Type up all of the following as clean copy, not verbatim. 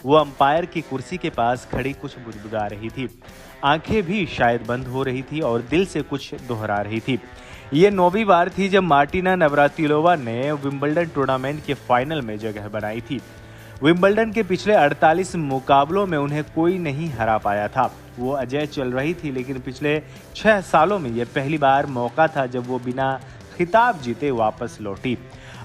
वो अंपायर की कुर्सी के पास खड़ी कुछ बुदबुदा रही थी। आंखें भी शायद बंद हो रही थी और दिल से कुछ दोहरा रही थी। ये 9वीं बार थी जब मार्टिना नवरातिलोवा ने विंबलडन टूर्नामेंट के फाइनल में जगह बनाई थी। विंबलडन के पिछले 48 मुकाबलों में उन्हें कोई नहीं हरा पाया था। वो अजय चल रही थी, लेकिन पिछले 6 सालों में यह पहली बार मौका था जब वो बिना खिताब जीते वापस लौटी।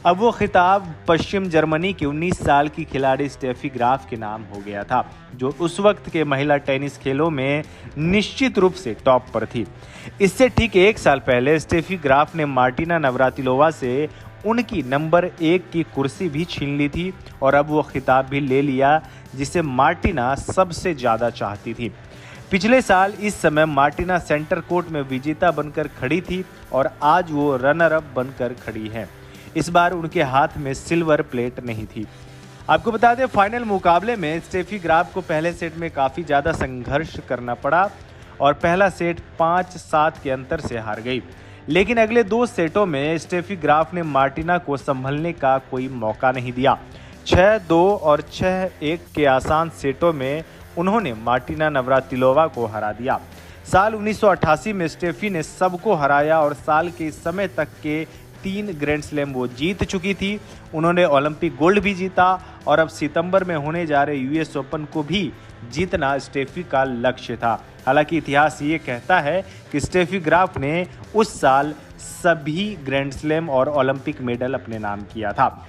अब वो खिताब पश्चिम जर्मनी की 19 साल की खिलाड़ी स्टेफी ग्राफ के नाम हो गया था, जो उस वक्त के महिला टेनिस खेलों में निश्चित रूप से टॉप पर थी। इससे ठीक 1 साल पहले स्टेफी ग्राफ ने मार्टिना नवरातिलोवा से उनकी नंबर 1 की कुर्सी भी छीन ली थी और अब वो खिताब भी ले लिया जिसे मार्टिना सबसे ज़्यादा चाहती थी। पिछले साल इस समय मार्टिना सेंटर कोर्ट में विजेता बनकर खड़ी थी और आज वो रनर अप बनकर खड़ी हैं। इस बार उनके हाथ में सिल्वर प्लेट नहीं थी। आपको बता दें, फाइनल मुकाबले में स्टेफी ग्राफ को पहले सेट में काफ़ी ज़्यादा संघर्ष करना पड़ा और पहला सेट 5-7 के अंतर से हार गई। लेकिन अगले 2 सेटों में स्टेफी ग्राफ ने मार्टिना को संभलने का कोई मौका नहीं दिया। 6-2 और 6-1 के आसान सेटों में उन्होंने मार्टिना नवरातिलोवा को हरा दिया। साल 1988 में स्टेफी ने सबको हराया और साल के समय तक के 3 ग्रैंड स्लैम वो जीत चुकी थी। उन्होंने ओलंपिक गोल्ड भी जीता और अब सितंबर में होने जा रहे यूएस ओपन को भी जीतना स्टेफी का लक्ष्य था। हालांकि इतिहास ये कहता है कि स्टेफी ग्राफ ने उस साल सभी ग्रैंड स्लैम और ओलंपिक मेडल अपने नाम किया था।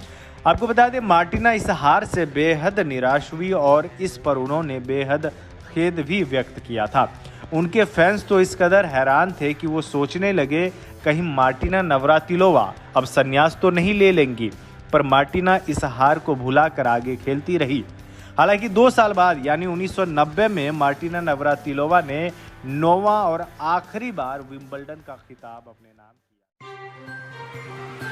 आपको बता दें, मार्टिना इस हार से बेहद निराश हुई और इस पर उन्होंने बेहद खेद भी व्यक्त किया था। उनके फैंस तो इस कदर हैरान थे कि वो सोचने लगे कहीं मार्टिना नवरातिलोवा अब संन्यास तो नहीं ले लेंगी, पर मार्टिना इस हार को भुलाकर आगे खेलती रही। हालांकि 2 साल बाद यानी 1990 में मार्टिना नवरातिलोवा ने 9वां और आखिरी बार विंबलडन का खिताब अपने नाम किया।